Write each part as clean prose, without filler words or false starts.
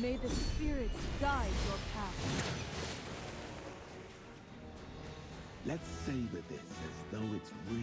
May the spirits guide your path. Let's savor this as though it's real.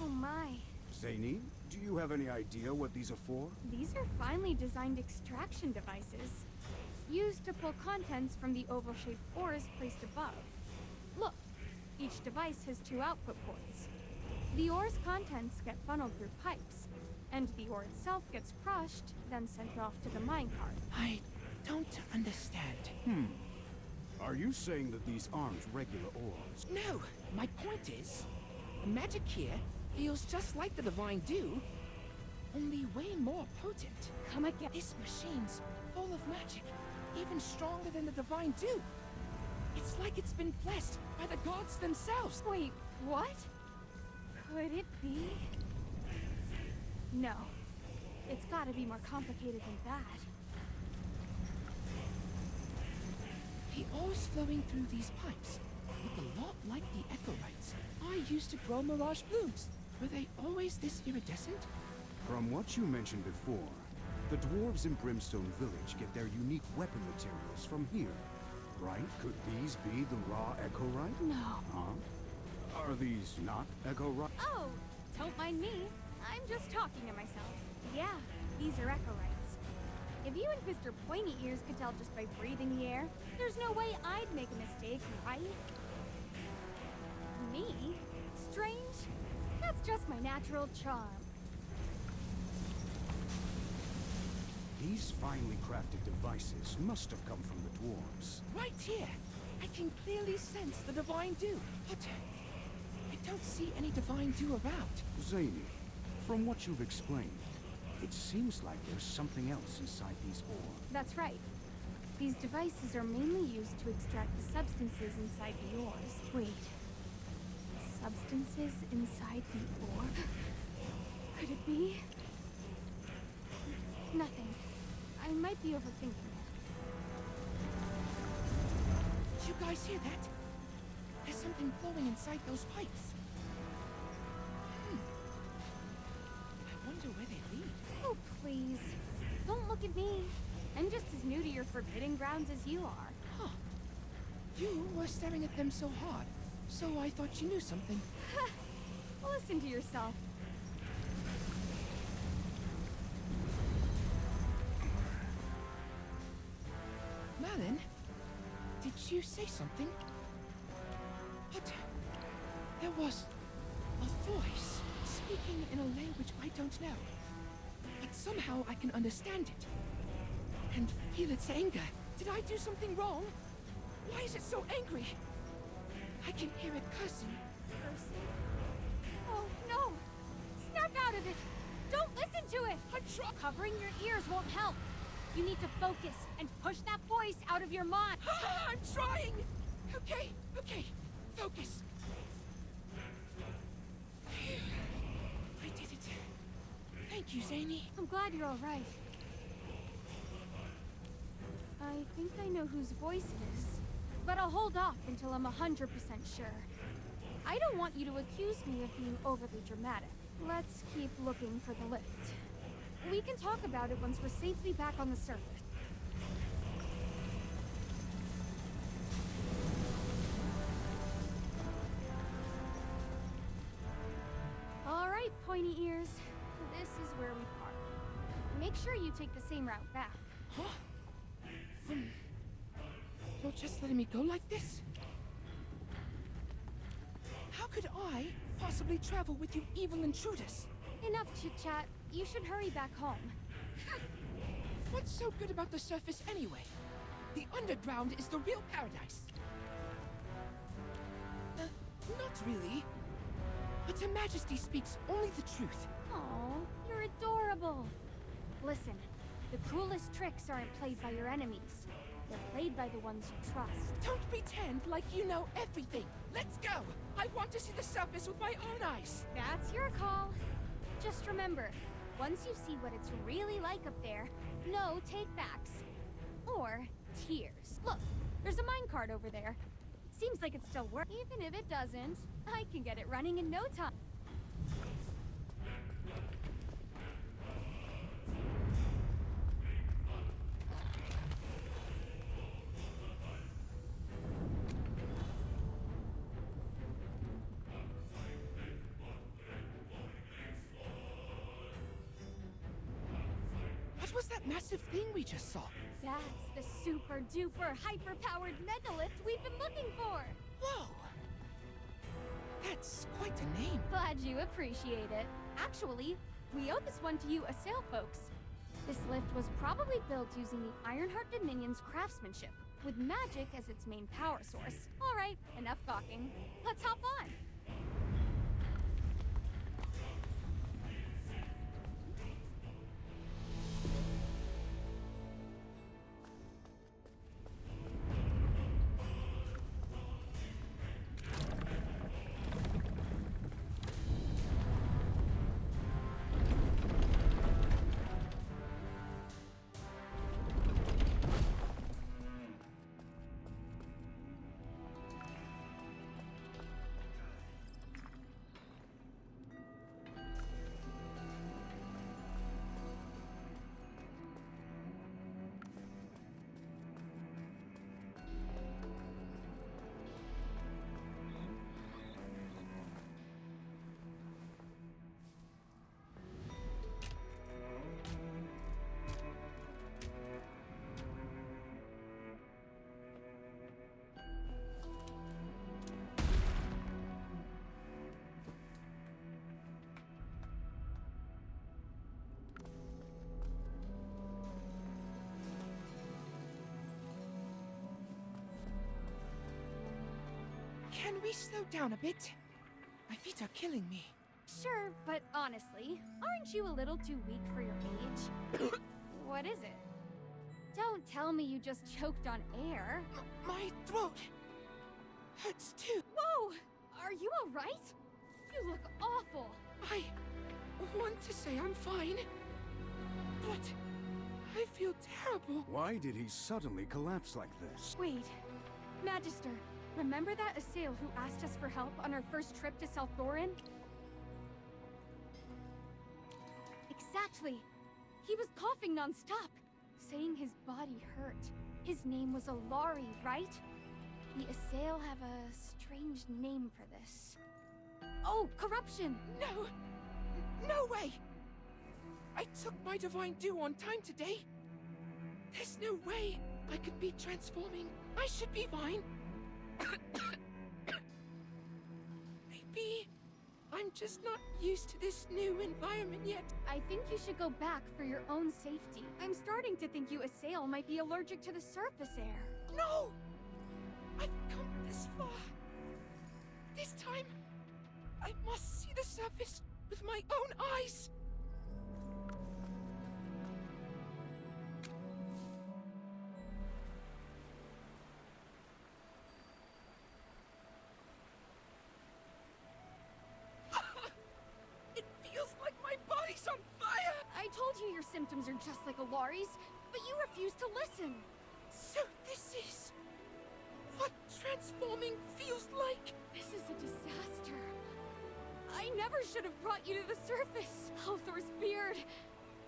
Oh my. Zany, do you have any idea what these are for? These are finely designed extraction devices. Used to pull contents from the oval-shaped ores placed above. Look, each device has 2 output ports. The ore's contents get funneled through pipes, and the ore itself gets crushed, then sent off to the minecart. I don't understand. Are you saying that these aren't regular ores? No, my point is, the magic here feels just like the Divine Dew, only way more potent. Come again. This machine's full of magic, even stronger than the Divine Dew. It's like it's been blessed by the gods themselves. Wait, what? Could it be? No. It's gotta be more complicated than that. The ore's flowing through these pipes look a lot like the echorites I used to grow mirage blooms. Were they always this iridescent? From what you mentioned before, the dwarves in Brimstone Village get their unique weapon materials from here, right? Could these be the raw echorite? No. Huh? Are these not echorite? Oh, don't mind me. I'm just talking to myself. Yeah, these are echorites. If you and Mr. Pointy Ears could tell just by breathing the air, there's no way I'd make a mistake, right? Me? Strange? That's just my natural charm. These finely crafted devices must have come from the dwarves. Right here! I can clearly sense the Divine Dew, but I don't see any Divine Dew around. Zany, from what you've explained, it seems like there's something else inside these ores. That's right. These devices are mainly used to extract the substances inside the ores. Wait. Substances inside the ore? Could it be? Nothing. I might be overthinking it. Did you guys hear that? There's something flowing inside those pipes. I wonder where they lead. Oh, please. Don't look at me. I'm just as new to your forbidden grounds as you are. Huh. You were staring at them so hard, so I thought you knew something. Listen to yourself. Malin, did you say something? But there was a voice speaking in a language I don't know. But somehow I can understand it. And feel its anger. Did I do something wrong? Why is it so angry? I can hear it cursing. Cursing? Oh, no! Snap out of it! Don't listen to it! Covering your ears won't help. You need to focus and push that voice out of your mind. I'm trying! Okay, focus. I did it. Thank you, Zany. I'm glad you're all right. I think I know whose voice it is, but I'll hold off until I'm 100% sure. I don't want you to accuse me of being overly dramatic. Let's keep looking for the lift. We can talk about it once we're safely back on the surface. All right, pointy ears. This is where we park. Make sure you take the same route back. Huh? You're just letting me go like this? How could I possibly travel with you evil intruders? Enough chit-chat. You should hurry back home. What's so good about the surface anyway? The underground is the real paradise. Not really. But Her Majesty speaks only the truth. Oh, you're adorable. Listen, the cruelest tricks aren't played by your enemies. They're played by the ones you trust. Don't pretend like you know everything. Let's go. I want to see the surface with my own eyes. That's your call. Just remember, once you see what it's really like up there, no take-backs. Or tears. Look, there's a minecart over there. Seems like it still works. Even if it doesn't, I can get it running in no time. What was that massive thing we just saw? That's the super-duper hyper-powered megalith we've been looking for! Whoa! That's quite a name. Glad you appreciate it. Actually, we owe this one to you Assail folks. This lift was probably built using the Ironheart Dominion's craftsmanship, with magic as its main power source. Alright, enough gawking. Let's hop on! Can we slow down a bit? My feet are killing me. Sure, but honestly, aren't you a little too weak for your age? What is it? Don't tell me you just choked on air. My throat hurts too. Whoa! Are you alright? You look awful. I want to say I'm fine, but I feel terrible. Why did he suddenly collapse like this? Wait, Magister, remember that Assail who asked us for help on our first trip to South Thorin? Exactly. He was coughing non-stop, saying his body hurt. His name was Alari, right? The Assail have a strange name for this. Oh, corruption! No! No way! I took my divine dew on time today. There's no way I could be transforming. I should be fine. Maybe I'm just not used to this new environment yet. I think you should go back for your own safety. I'm starting to think you Assail might be allergic to the surface air. No! I've come this far. This time, I must see the surface with my own eyes. It feels like my body's on fire! I told you your symptoms are just like Alari's, but you refuse to listen. So this is what transforming feels like. This is a disaster. I never should have brought you to the surface. Halthor's beard.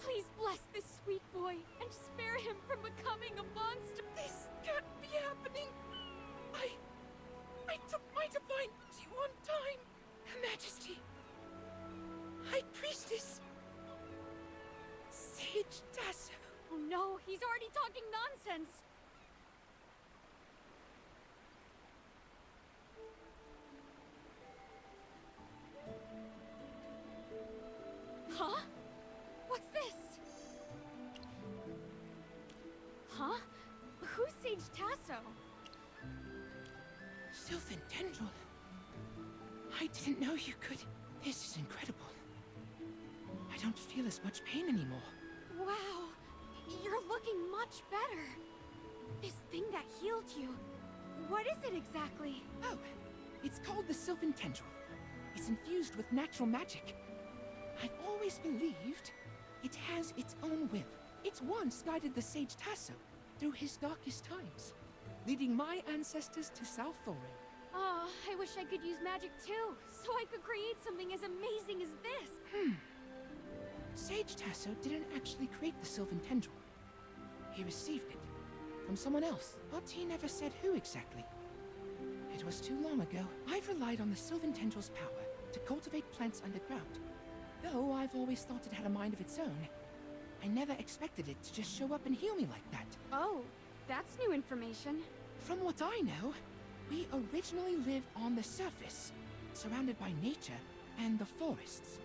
Please bless this sweet boy and spare him from becoming a monster. This can't be happening. I took my divine dew on time. Her Majesty. High Priestess. Sage Tasso. Oh no, he's already talking nonsense. Huh? What's this? Huh? Who's Sage Tasso? Sylvan Tendril. Didn't know you could. This is incredible. I don't feel as much pain anymore. Wow, you're looking much better. This thing that healed you, what is it exactly? Oh, it's called the Sylvan Tendril. It's infused with natural magic. I've always believed it has its own will. It once guided the sage Tasso through his darkest times, leading my ancestors to South Thorin. Oh, I wish I could use magic too, so I could create something as amazing as this. Sage Tasso didn't actually create the Sylvan Tendril. He received it from someone else, but he never said who exactly. It was too long ago. I've relied on the Sylvan Tendril's power to cultivate plants underground. Though I've always thought it had a mind of its own, I never expected it to just show up and heal me like that. Oh, that's new information. From what I know, we originally lived on the surface, surrounded by nature and the forests.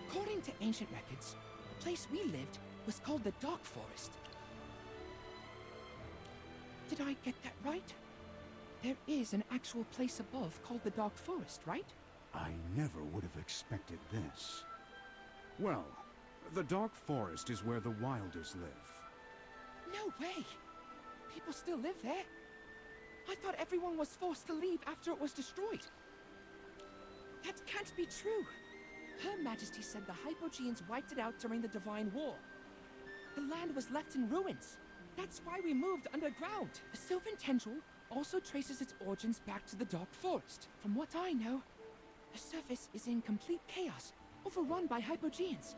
According to ancient records, the place we lived was called the Dark Forest. Did I get that right? There is an actual place above called the Dark Forest, right? I never would have expected this. Well, the Dark Forest is where the Wilders live. No way! People still live there. I thought everyone was forced to leave after it was destroyed. That can't be true. Her Majesty said the Hypogeans wiped it out during the Divine War. The land was left in ruins. That's why we moved underground. The Sylvan Tendril also traces its origins back to the Dark Forest. From what I know, the surface is in complete chaos, overrun by Hypogeans,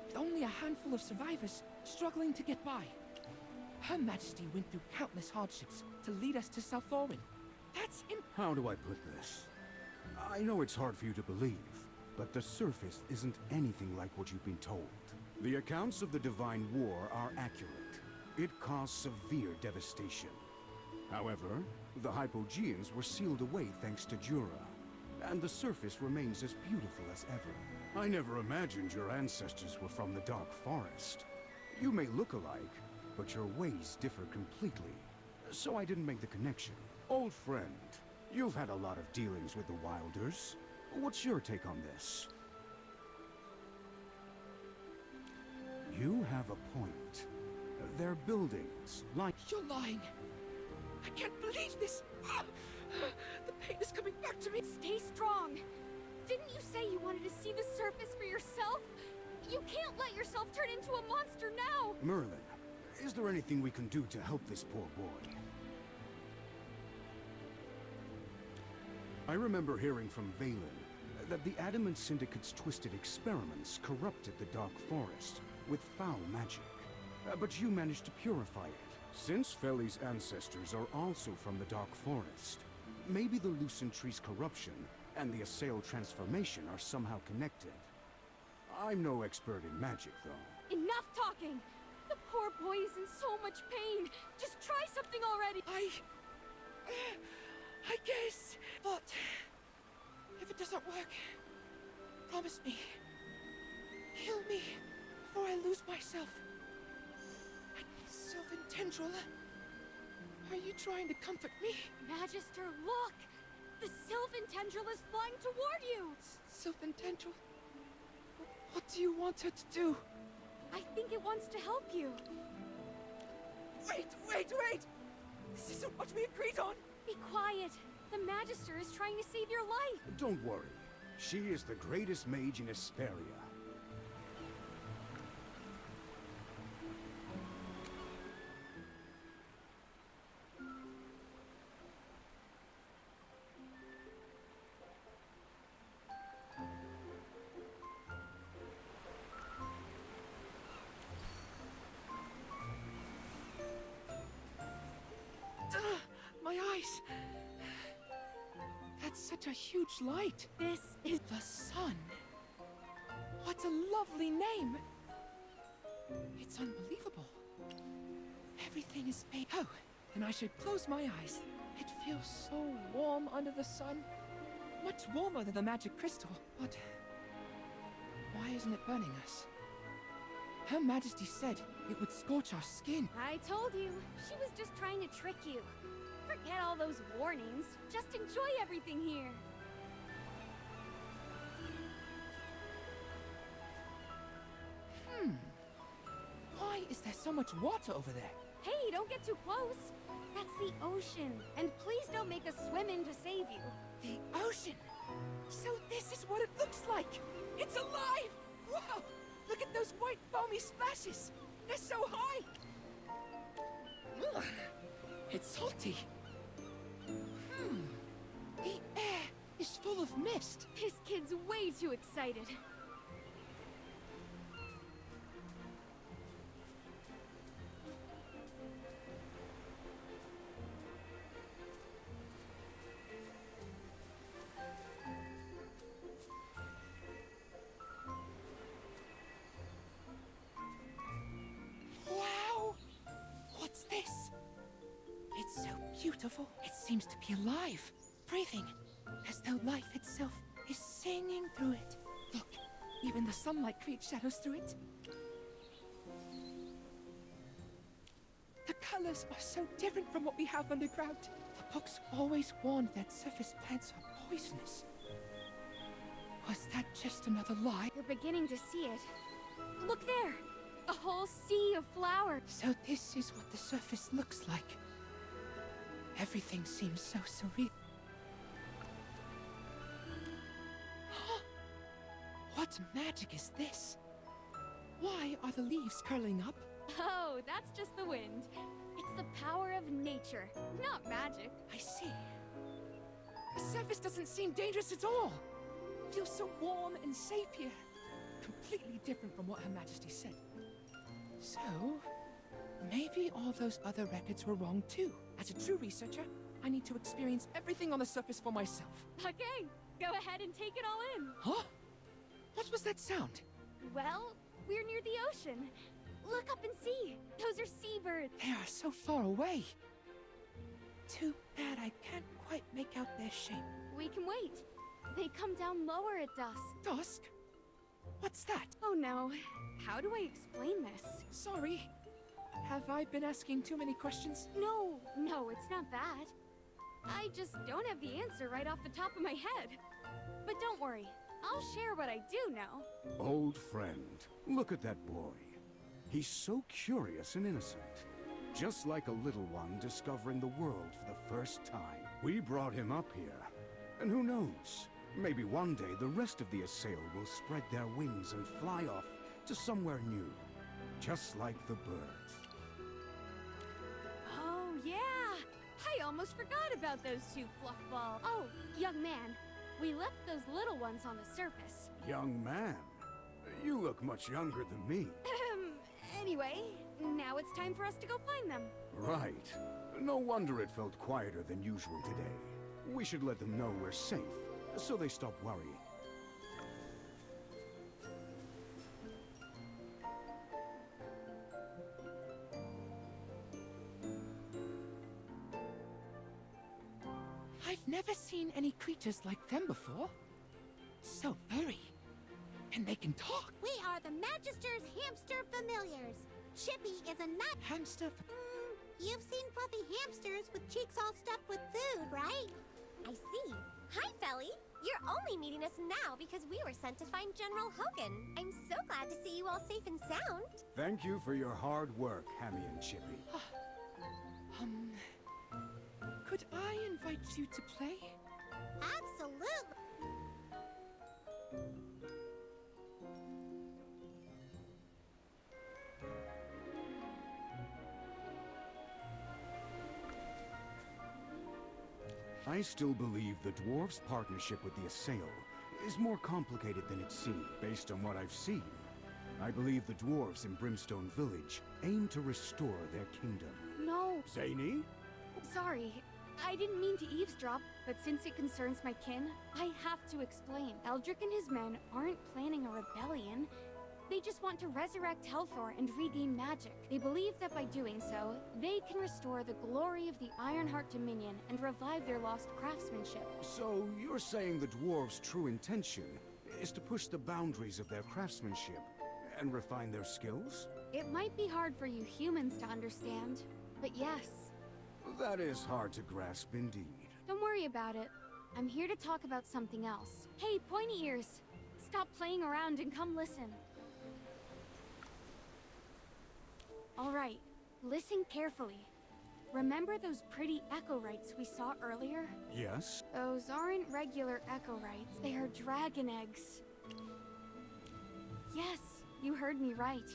with only a handful of survivors struggling to get by. Her Majesty went through countless hardships to lead us to South Thorin. That's How do I put this? I know it's hard for you to believe, but the surface isn't anything like what you've been told. The accounts of the Divine War are accurate. It caused severe devastation. However, the Hypogeans were sealed away thanks to Jura, and the surface remains as beautiful as ever. I never imagined your ancestors were from the Dark Forest. You may look alike, but your ways differ completely, so I didn't make the connection. Old friend, you've had a lot of dealings with the Wilders. What's your take on this? You have a point. Their buildings, like... You're lying. I can't believe this. Ah! The pain is coming back to me. Stay strong. Didn't you say you wanted to see the surface for yourself? You can't let yourself turn into a monster now! Merlin, is there anything we can do to help this poor boy? I remember hearing from Valen that the Adamant Syndicate's twisted experiments corrupted the Dark Forest with foul magic. But you managed to purify it. Since Feli's ancestors are also from the Dark Forest, maybe the Lucent Tree's corruption and the Assail transformation are somehow connected. I'm no expert in magic, though. Enough talking! The poor boy is in so much pain. Just try something already! I guess. But if it doesn't work, promise me. Kill me before I lose myself. Sylvan Tendril, are you trying to comfort me? Magister, look! The Sylvan Tendril is flying toward you! Sylvan Tendril? What do you want her to do? I think it wants to help you. Wait! This isn't what we agreed on! Be quiet. The Magister is trying to save your life. Don't worry. She is the greatest mage in Esperia. My eyes! That's such a huge light. This is The sun. What a lovely name. It's unbelievable. Everything is made. Oh, and I should close my eyes. It feels so warm under the sun. Much warmer than the magic crystal. But why isn't it burning us? Her Majesty said it would scorch our skin. I told you. She was just trying to trick you. Forget all those warnings. Just enjoy everything here. Why is there so much water over there? Hey, don't get too close. That's the ocean. And please don't make us swim in to save you. The ocean! So this is what it looks like! It's alive! Wow! Look at those white foamy splashes! They're so high! Ugh. It's salty. The air is full of mist. This kid's way too excited. Wow! What's this? It's so beautiful. It seems to be alive, breathing, as though life itself is singing through it. Look, even the sunlight creates shadows through it. The colors are so different from what we have underground. The books always warned that surface plants are poisonous. Was that just another lie? You're beginning to see it. Look there! A whole sea of flowers. So this is what the surface looks like. Everything seems so surreal. What magic is this? Why are the leaves curling up? Oh, that's just the wind. It's the power of nature, not magic. I see. The surface doesn't seem dangerous at all. Feels so warm and safe here. Completely different from what Her Majesty said. So, maybe all those other records were wrong too. As a true researcher, I need to experience everything on the surface for myself. Okay, go ahead and take it all in. Huh? What was that sound? Well, we're near the ocean. Look up and see. Those are seabirds. They are so far away. Too bad I can't quite make out their shape. We can wait. They come down lower at dusk. Dusk? What's that? Oh no. How do I explain this? Sorry. Have I been asking too many questions? No, it's not that. I just don't have the answer right off the top of my head. But don't worry. I'll share what I do know. Old friend, look at that boy. He's so curious and innocent. Just like a little one discovering the world for the first time. We brought him up here. And who knows? Maybe one day the rest of the Assail will spread their wings and fly off to somewhere new. Just like the birds. Oh, yeah! I almost forgot about those two fluffballs. Oh, young man, we left those little ones on the surface. Young man, you look much younger than me. Anyway, now it's time for us to go find them. Right. No wonder it felt quieter than usual today. We should let them know we're safe, so they stop worrying. I've never seen any creatures like them before. So furry. And they can talk. We are the Magister's hamster familiars. Chippy is a nut. Hamster. You've seen fluffy hamsters with cheeks all stuffed with food, right? I see. Hi, Felly. You're only meeting us now because we were sent to find General Hogan. I'm so glad to see you all safe and sound. Thank you for your hard work, Hammy and Chippy. Could I invite you to play? Absolutely. I still believe the dwarves' partnership with the Assail is more complicated than it seems, based on what I've seen. I believe the dwarves in Brimstone Village aim to restore their kingdom. No, Zany? sorry. I didn't mean to eavesdrop, but since it concerns my kin, I have to explain. Eldrick and his men aren't planning a rebellion. They just want to resurrect Helthor and regain magic. They believe that by doing so, they can restore the glory of the Ironheart Dominion and revive their lost craftsmanship. So you're saying the dwarves' true intention is to push the boundaries of their craftsmanship and refine their skills? It might be hard for you humans to understand, but yes. That is hard to grasp indeed. Don't worry about it. I'm here to talk about something else. Hey, pointy ears! Stop playing around and come listen. All right, listen carefully. Remember those pretty Echorites we saw earlier? Yes? Those aren't regular Echorites. They are dragon eggs. Yes, you heard me right.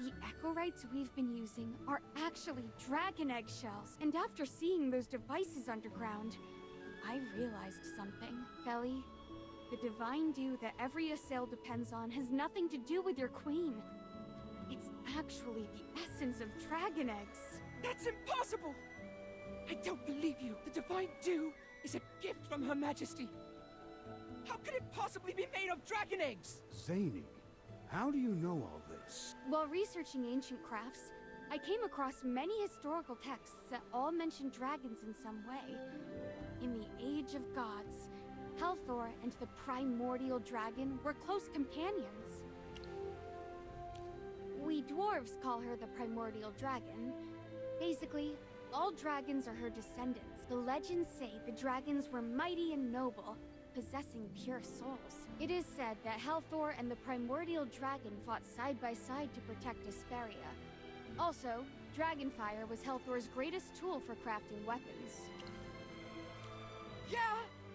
The Echorites we've been using are actually dragon egg shells. And after seeing those devices underground, I realized something. Feli, the divine dew that every assail depends on has nothing to do with your queen. It's actually the essence of dragon eggs. That's impossible! I don't believe you. The divine dew is a gift from Her Majesty. How could it possibly be made of dragon eggs? Zany, how do you know all this? While researching ancient crafts, I came across many historical texts that all mention dragons in some way. In the Age of Gods, Helthor and the primordial dragon were close companions. We dwarves call her the primordial dragon. Basically, all dragons are her descendants. The legends say the dragons were mighty and noble, possessing pure souls. It is said that Helthor and the primordial dragon fought side by side to protect Hesperia. Also, Dragonfire was Helthor's greatest tool for crafting weapons. Yeah,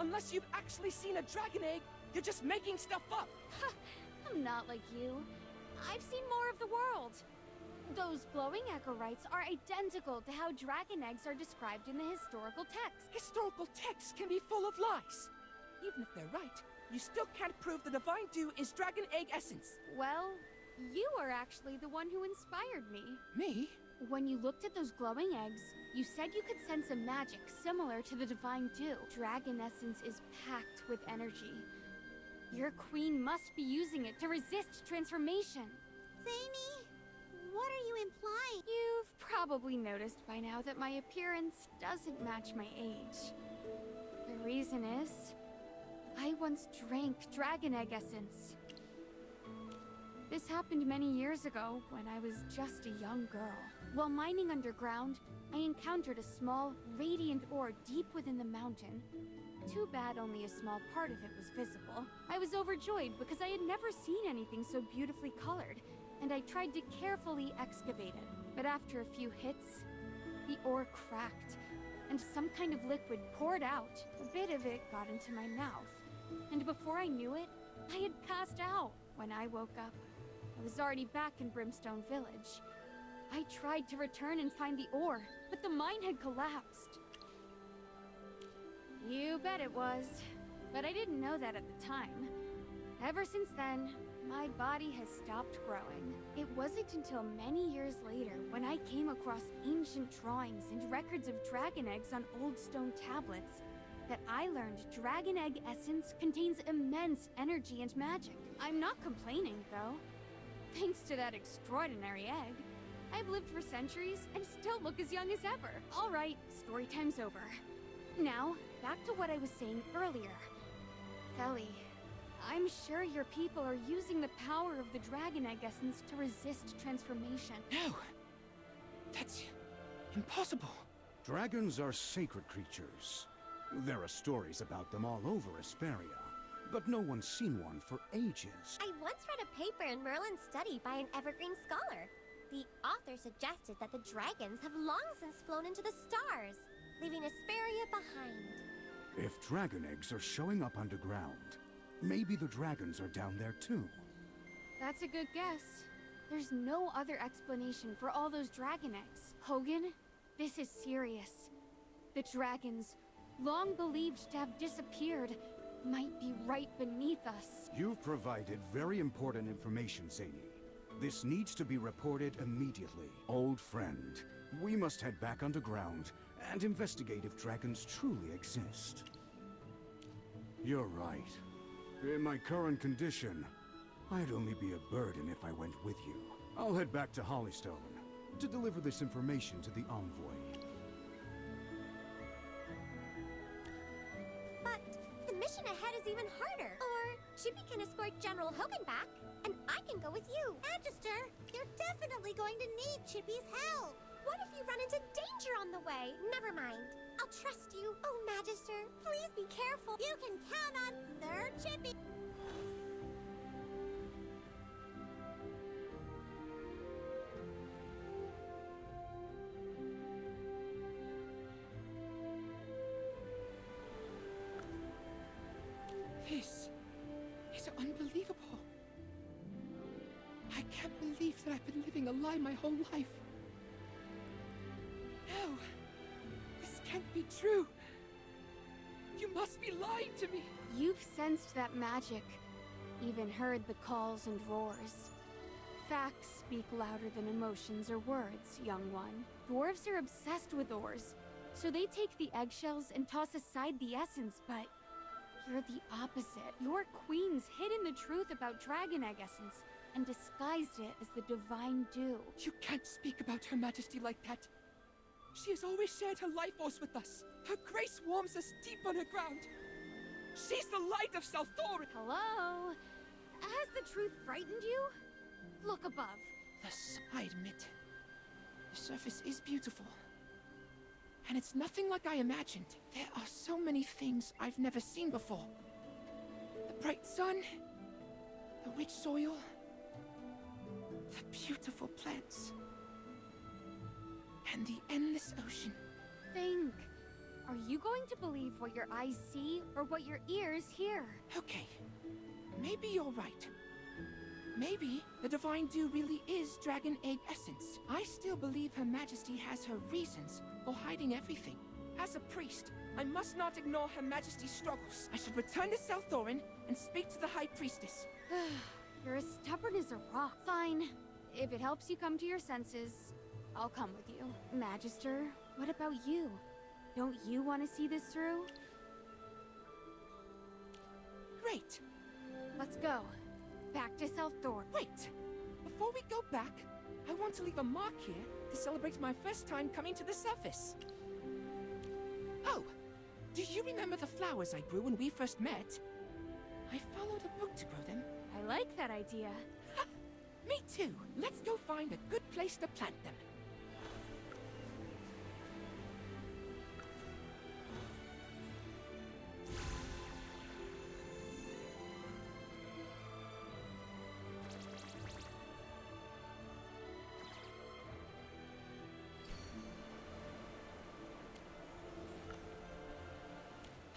unless you've actually seen a dragon egg, you're just making stuff up. I'm not like you. I've seen more of the world. Those glowing Echorites are identical to how dragon eggs are described in the historical text. Historical texts can be full of lies. Even if they're right, you still can't prove the divine dew is dragon egg essence. Well, you are actually the one who inspired me. Me? When you looked at those glowing eggs, you said you could sense a magic similar to the divine dew. Dragon essence is packed with energy. Your queen must be using it to resist transformation. Zany, what are you implying? You've probably noticed by now that my appearance doesn't match my age. The reason is, I once drank dragon egg essence. This happened many years ago when I was just a young girl. While mining underground, I encountered a small, radiant ore deep within the mountain. Too bad only a small part of it was visible. I was overjoyed because I had never seen anything so beautifully colored, and I tried to carefully excavate it. But after a few hits, the ore cracked, and some kind of liquid poured out. A bit of it got into my mouth, and before I knew it, I had passed out. When I woke up, I was already back in Brimstone Village. I tried to return and find the ore, but the mine had collapsed. You bet it was. But I didn't know that at the time. Ever since then, my body has stopped growing. It wasn't until many years later when I came across ancient drawings and records of dragon eggs on old stone tablets that I learned dragon egg essence contains immense energy and magic. I'm not complaining, though. Thanks to that extraordinary egg, I've lived for centuries and still look as young as ever. All right, story time's over. Now, back to what I was saying earlier. Feli, I'm sure your people are using the power of the dragon egg essence to resist transformation. No! That's impossible. Dragons are sacred creatures. There are stories about them all over Hesperia, but no one's seen one for ages. I once read a paper in Merlin's study by an evergreen scholar. The author suggested that the dragons have long since flown into the stars, leaving Hesperia behind. If dragon eggs are showing up underground, maybe the dragons are down there too. That's a good guess. There's no other explanation for all those dragon eggs. Hogan, this is serious. The dragons, long believed to have disappeared, might be right beneath us. You've provided very important information, Zany. This needs to be reported immediately. Old friend, we must head back underground and investigate if dragons truly exist. You're right. In my current condition, I'd only be a burden if I went with you. I'll head back to Hollystone to deliver this information to the envoy. But the mission ahead is even harder. Or Chippy can escort General Hogan back, and I can go with you. Magister, you're definitely going to need Chippy's help. What if you run into danger on the way? Never mind. I'll trust you. Oh, Magister, please be careful. You can count on Sir Chippy. can't believe that I've been living a lie my whole life. No, this can't be true. You must be lying to me. You've sensed that magic, even heard the calls and roars. Facts speak louder than emotions or words, young one. Dwarves are obsessed with ores, so they take the eggshells and toss aside the essence, but you're the opposite. Your queen's hidden the truth about dragon egg essence and disguised it as the divine dew. You can't speak about Her Majesty like that. She has always shared her life force with us. Her grace warms us deep underground. She's the light of Southor. Hello? Has the truth frightened you? Look above. I admit, the surface is beautiful. And it's nothing like I imagined. There are so many things I've never seen before. The bright sun, the rich soil, the beautiful plants, and the endless ocean. Think. Are you going to believe what your eyes see or what your ears hear? Okay, maybe you're right. Maybe the Divine Dew really is Dragon Egg Essence. I still believe Her Majesty has her reasons for hiding everything. As a priest, I must not ignore Her Majesty's struggles. I should return to South Thorin and speak to the High Priestess. You're as stubborn as a rock. Fine. If it helps you come to your senses, I'll come with you. Magister, what about you? Don't you want to see this through? Great. Let's go. Back to South Thorin. Wait! Before we go back, I want to leave a mark here to celebrate my first time coming to the surface. Oh! Do you remember the flowers I grew when we first met? I followed a book to grow them. I like that idea. Ha! Me too! Let's go find a good place to plant them.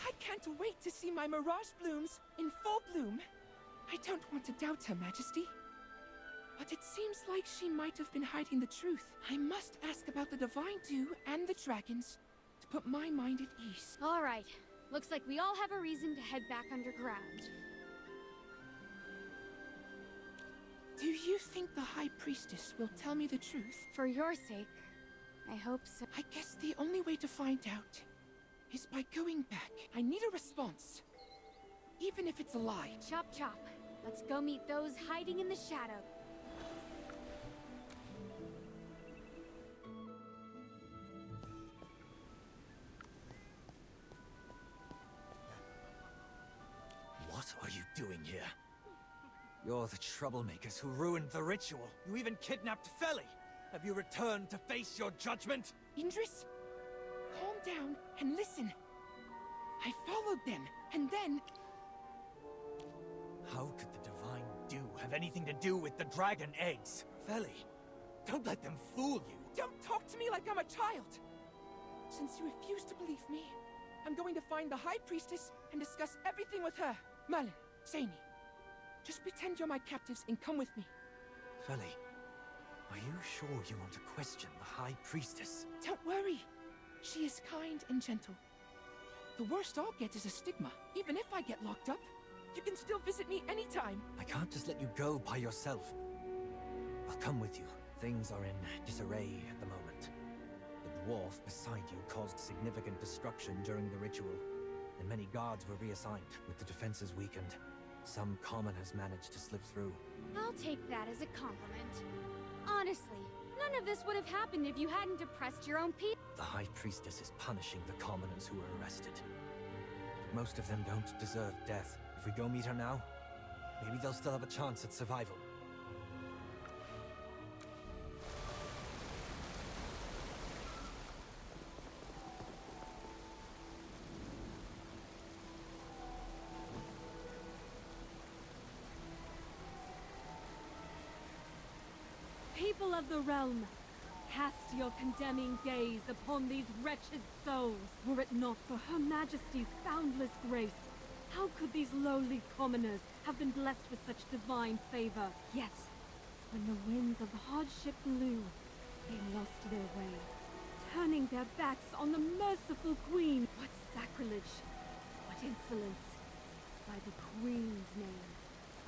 I can't wait to see my mirage blooms in full bloom. I don't want to doubt Her Majesty, but it seems like she might have been hiding the truth. I must ask about the Divine Dew and the dragons to put my mind at ease. All right. Looks like we all have a reason to head back underground. Do you think the High Priestess will tell me the truth? For your sake, I hope so. I guess the only way to find out is by going back. I need a response, even if it's a lie. Chop chop. Let's go meet those hiding in the shadow. What are you doing here? You're the troublemakers who ruined the ritual. You even kidnapped Feli. Have you returned to face your judgment? Indris, calm down and listen. I followed them, and then... How could the Divine Dew have anything to do with the dragon eggs? Feli, don't let them fool you. Don't talk to me like I'm a child! Since you refuse to believe me, I'm going to find the High Priestess and discuss everything with her. Merlin, Zany, just pretend you're my captives and come with me. Feli, are you sure you want to question the High Priestess? Don't worry. She is kind and gentle. The worst I'll get is a stigma. Even if I get locked up, you can still visit me anytime. I can't just let you go by yourself. I'll come with you. Things are in disarray at the moment. The dwarf beside you caused significant destruction during the ritual, and many guards were reassigned. With the defenses weakened, some common has managed to slip through. I'll take that as a compliment. Honestly, none of this would have happened if you hadn't oppressed your own people. The High Priestess is punishing the commoners who were arrested. But most of them don't deserve death. If we go meet her now, maybe they'll still have a chance at survival. People of the realm, cast your condemning gaze upon these wretched souls. Were it not for Her Majesty's boundless grace, how could these lowly commoners have been blessed with such divine favor? Yet, When the winds of hardship blew, they lost their way, turning their backs on the merciful queen. What sacrilege! What insolence! By the queen's name,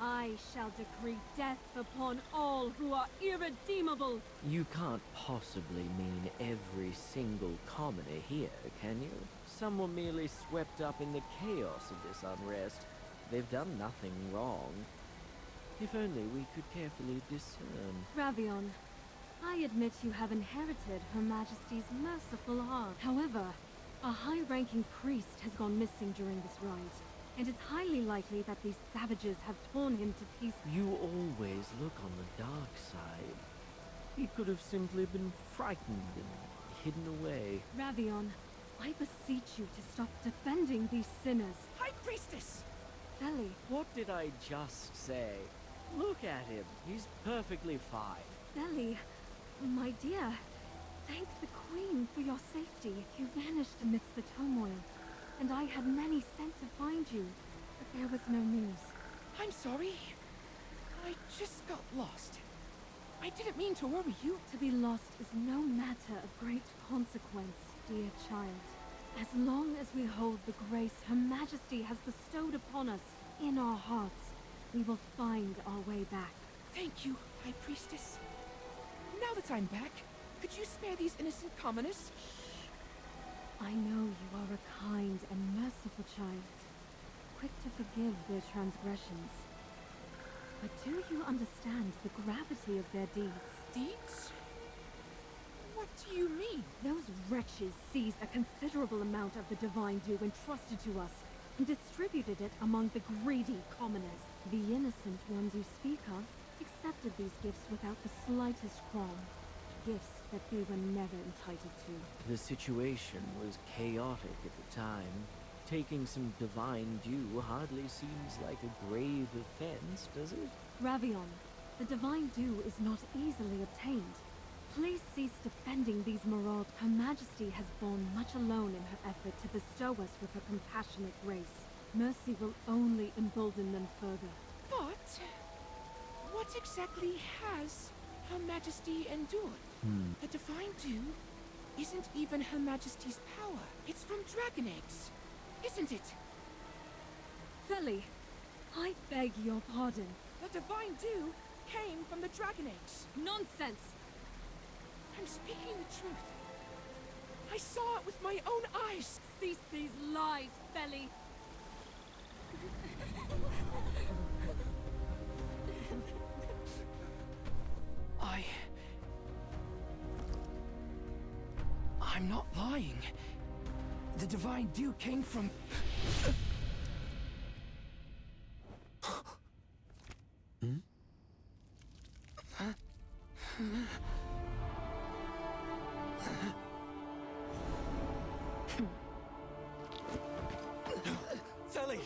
I shall decree death upon all who are irredeemable! You can't possibly mean every single commoner here, can you? Some were merely swept up in the chaos of this unrest. They've done nothing wrong. If only we could carefully discern. Ravion, I admit you have inherited Her Majesty's merciful heart. However, a high-ranking priest has gone missing during this rite, and it's highly likely that these savages have torn him to pieces. You always look on the dark side. He could have simply been frightened and hidden away. Ravion, I beseech you to stop defending these sinners. High Priestess! Feli, What did I just say? Look at him. He's perfectly fine. Feli, my dear, thank the Queen for your safety. You vanished amidst the turmoil, and I had many sent to find you, but there was no news. I'm sorry. I just got lost. I didn't mean to worry you. To be lost is no matter of great consequence, dear child. As long as we hold the grace Her Majesty has bestowed upon us in our hearts, we will find our way back. Thank you, High Priestess. Now that I'm back, could you spare these innocent commoners? I know you are a kind and merciful child, quick to forgive their transgressions. But do you understand the gravity of their deeds? Deeds? What do you mean? Those wretches seized a considerable amount of the divine dew entrusted to us and distributed it among the greedy commoners. The innocent ones you speak of accepted these gifts without the slightest qualm. Gifts that they were never entitled to. The situation was chaotic at the time. Taking some divine dew hardly seems like a grave offense, does it? Ravion, the divine dew is not easily obtained. Please cease defending these maraud. Her Majesty has borne much alone in her effort to bestow us with her compassionate grace. Mercy will only embolden them further. But what exactly has Her Majesty endured? The divine dew isn't even Her Majesty's power. It's from dragon eggs, isn't it? Feli, I beg your pardon. The divine dew came from the dragon eggs. Nonsense! I'm speaking the truth. I saw it with my own eyes. Cease these lies, Feli! I'm not lying. The divine dew came from... Feli!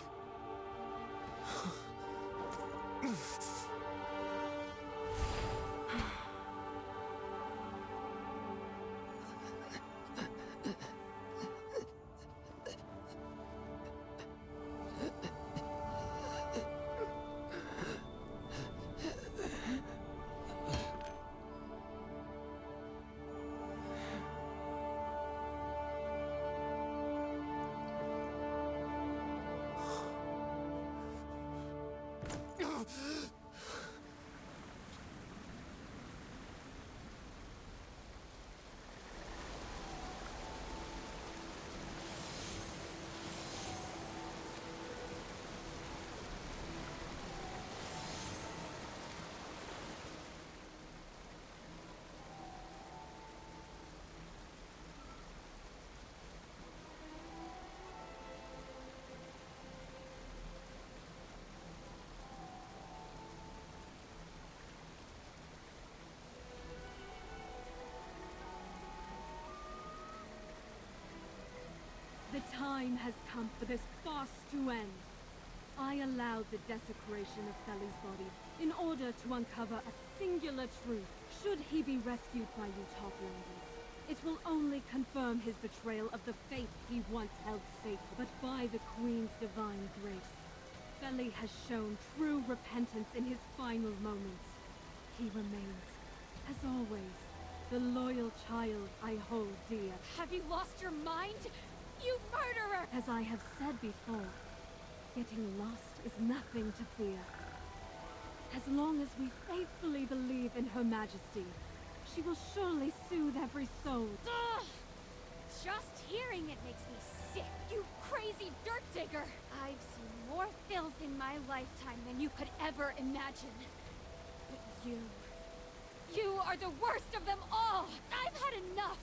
The time has come for this farce to end. I allowed the desecration of Feli's body in order to uncover a singular truth. Should he be rescued by you Toplanders, it will only confirm his betrayal of the faith he once held sacred. But by the Queen's divine grace, Feli has shown true repentance in his final moments. he remains, as always, the loyal child I hold dear. Have you lost your mind? You murderer! As I have said before, getting lost is nothing to fear. As long as we faithfully believe in Her Majesty, she will surely soothe every soul. Ugh! Just hearing it makes me sick, you crazy dirt digger! I've seen more filth in my lifetime than you could ever imagine. But you are the worst of them all! I've had enough!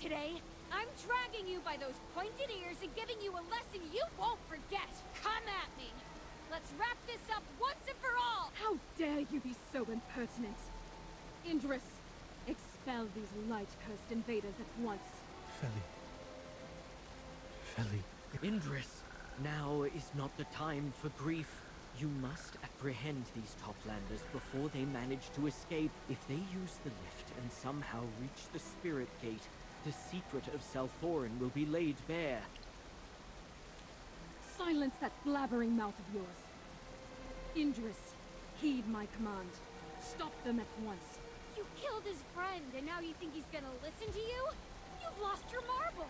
Today, I'm dragging you by those pointed ears and giving you a lesson you won't forget! Come at me! Let's wrap this up once and for all! How dare you be so impertinent? Indris, expel these light-cursed invaders at once. Feli. Indris, now is not the time for grief. You must apprehend these Toplanders before they manage to escape. If they use the lift and somehow reach the Spirit Gate, the secret of Selthorin will be laid bare. Silence that blabbering mouth of yours. Indris, heed my command. Stop them at once. You killed his friend, and now you think he's gonna listen to you? You've lost your marbles!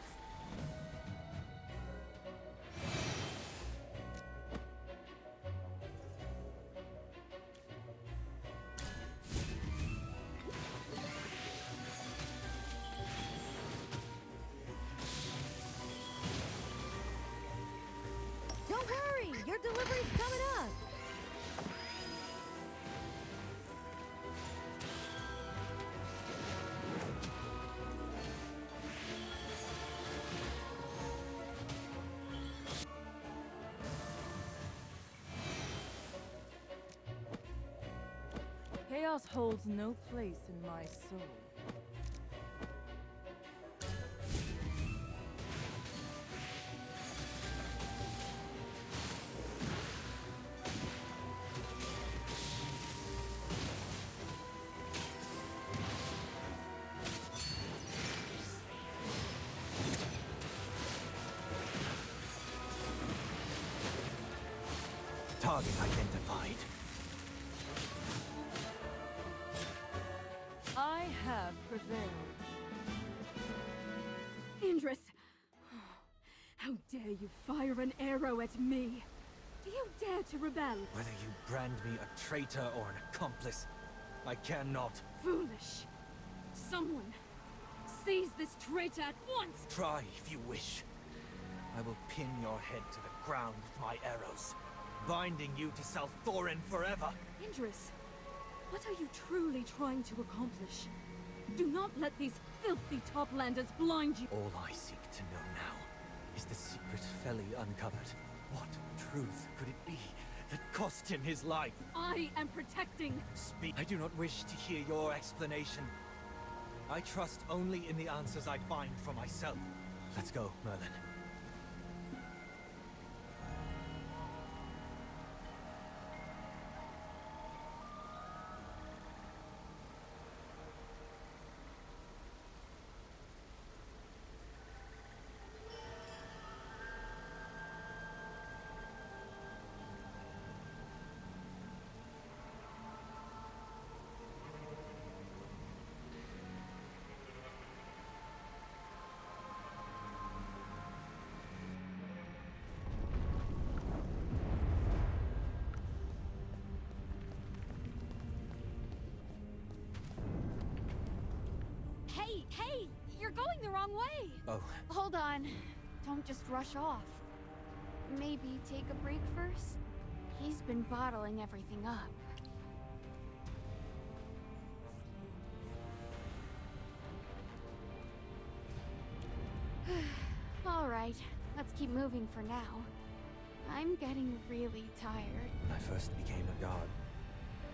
Don't hurry! Your delivery's coming up! Chaos holds no place in my soul. Target identified. I have prevailed. Indris! How dare you fire an arrow at me? Do you dare to rebel? Whether you brand me a traitor or an accomplice, I cannot. Foolish. Someone, seize this traitor at once! Try if you wish. I will pin your head to the ground with my arrows, binding you to Selthorin forever. Indris, what are you truly trying to accomplish? Do not let these filthy Toplanders blind you. All I seek to know now is the secret Feli uncovered. What truth could it be that cost him his life? I am protecting. Speak. I do not wish to hear your explanation. I trust only in the answers I find for myself. Let's go, Merlin. Hey! You're going the wrong way! Oh, Hold on. Don't just rush off. Maybe take a break first? He's been bottling everything up. Alright, let's keep moving for now. I'm getting really tired. when I first became a god,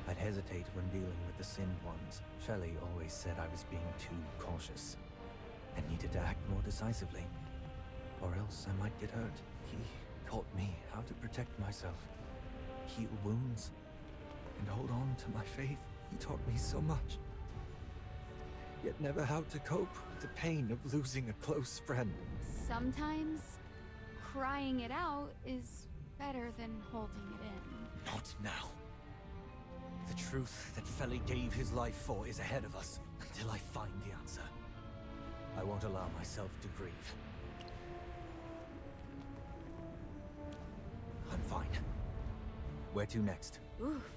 I'd hesitate when dealing with the Sinned Ones. Feli always said I was being too cautious, and needed to act more decisively, or else I might get hurt. He taught me how to protect myself, heal wounds, and hold on to my faith. He taught me so much, yet never how to cope with the pain of losing a close friend. Sometimes, crying it out is better than holding it in. Not now. The truth that Feli gave his life for is ahead of us, until I find the answer. I won't allow myself to grieve. I'm fine. Where to next? Oof.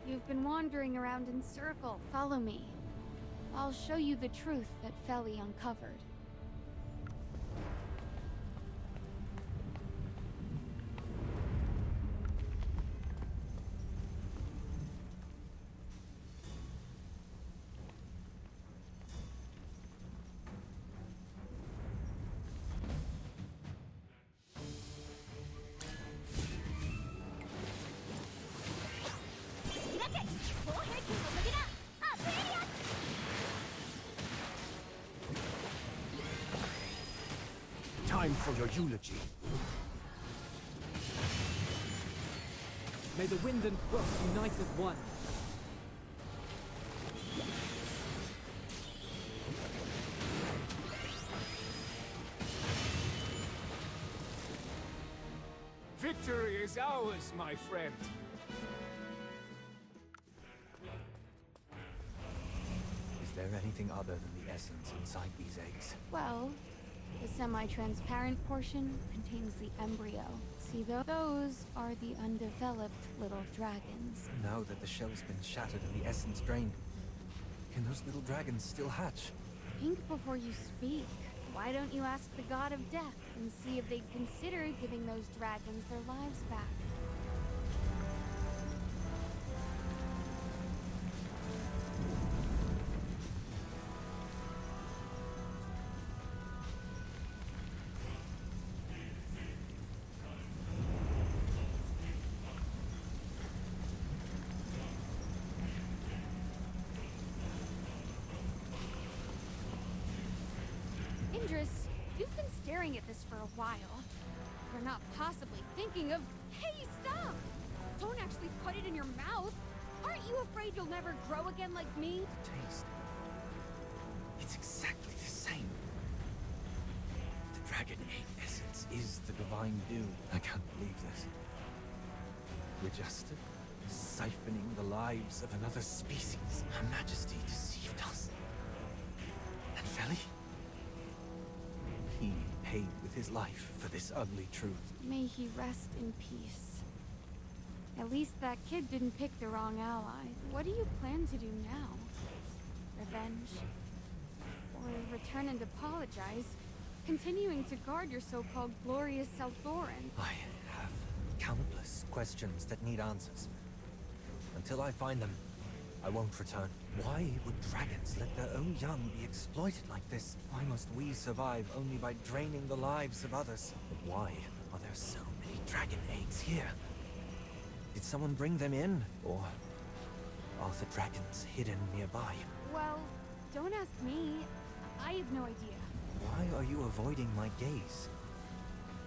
You've been wandering around in circle. Follow me. I'll show you the truth that Feli uncovered. Time for your eulogy. May the wind and brook unite as one. Victory is ours, my friend. Is there anything other than the essence inside these eggs? Well, the semi-transparent portion contains the embryo. See, those are the undeveloped little dragons. Now that the shell's been shattered and the essence drained, can those little dragons still hatch? Think before you speak. Why don't you ask the god of death and see if they'd consider giving those dragons their lives back? You've been staring at this for a while. You're not possibly thinking of... Hey, stop! Don't actually put it in your mouth! Aren't you afraid you'll never grow again like me? The taste. It's exactly the same. The dragon egg essence is the divine dew. I can't believe this. We're just siphoning the lives of another species. Her Majesty deceived us. And Feli? He paid with his life for this ugly truth. May he rest in peace. At least that kid didn't pick the wrong ally. What do you plan to do now? Revenge? Or return and apologize? Continuing to guard your so-called glorious Self-Thorin? I have countless questions that need answers. Until I find them, I won't return. Why would dragons let their own young be exploited like this? Why must we survive only by draining the lives of others? But why are there so many dragon eggs here? Did someone bring them in? Or are the dragons hidden nearby? Well, don't ask me. I have no idea. Why are you avoiding my gaze?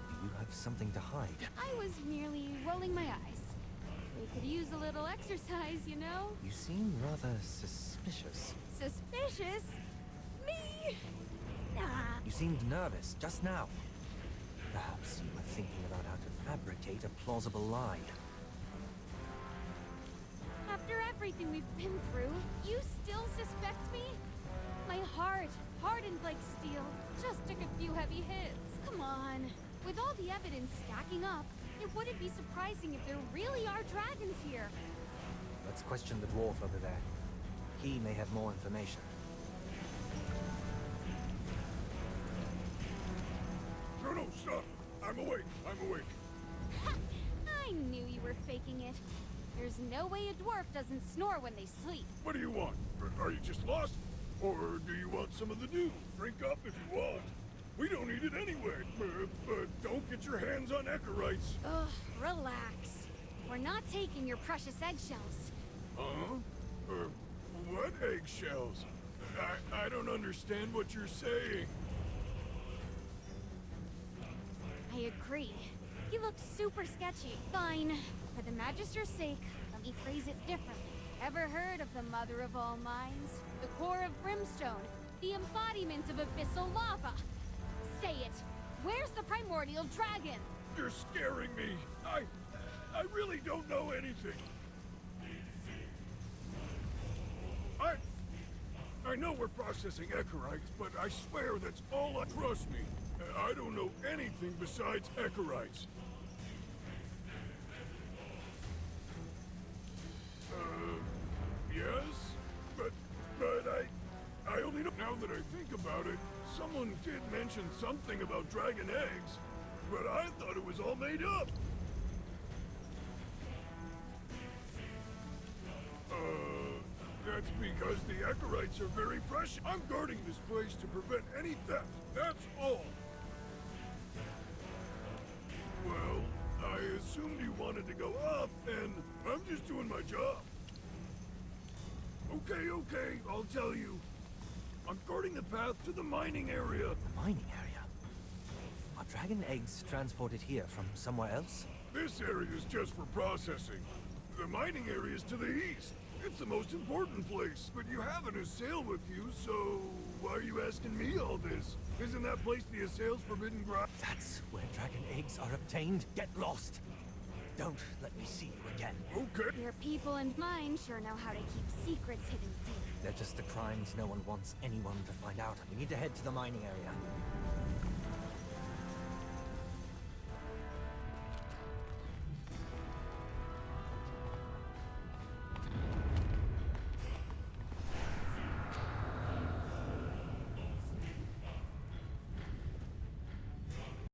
Do you have something to hide? I was merely rolling my eyes. We could use a little exercise, you know? You seem rather suspicious. Suspicious? Me? Nah. You seemed nervous just now. Perhaps you were thinking about how to fabricate a plausible lie. After everything we've been through, you still suspect me? My heart, hardened like steel, just took a few heavy hits. Come on. With all the evidence stacking up, it wouldn't be surprising if there really are dragons here. Let's question the dwarf over there. He may have more information. No, stop! I'm awake! I'm awake! Ha! I knew you were faking it. There's no way a dwarf doesn't snore when they sleep. What do you want? Are you just lost? Or do you want some of the dew? Drink up if you want. We don't need it anyway. But don't get your hands on Echorites. Ugh, relax. We're not taking your precious eggshells. Huh? What eggshells? I don't understand what you're saying. I agree. He looks super sketchy. Fine. For the Magister's sake, let me phrase it differently. Ever heard of the Mother of All Minds? The core of brimstone? The embodiment of abyssal lava? Say it! Where's the primordial dragon? You're scaring me. I really don't know anything. I know we're processing Echorites, but I swear that's all I... Trust me, I don't know anything besides Echorites. Yes? But I only know... Now that I think about it, someone did mention something about dragon eggs, but I thought it was all made up. That's because the Echorites are very precious. I'm guarding this place to prevent any theft, that's all. Well, I assumed you wanted to go up, and I'm just doing my job. Okay, I'll tell you. I'm guarding the path to the mining area. The mining area? Are dragon eggs transported here from somewhere else? This area is just for processing. The mining area is to the east. It's the most important place, but you have an assail with you, so why are you asking me all this? Isn't that place the assail's forbidden ground? That's where dragon eggs are obtained. Get lost. Don't let me see you again. Okay. Your people and mine sure know how to keep secrets hidden deep. They're just the crimes no one wants anyone to find out. We need to head to the mining area.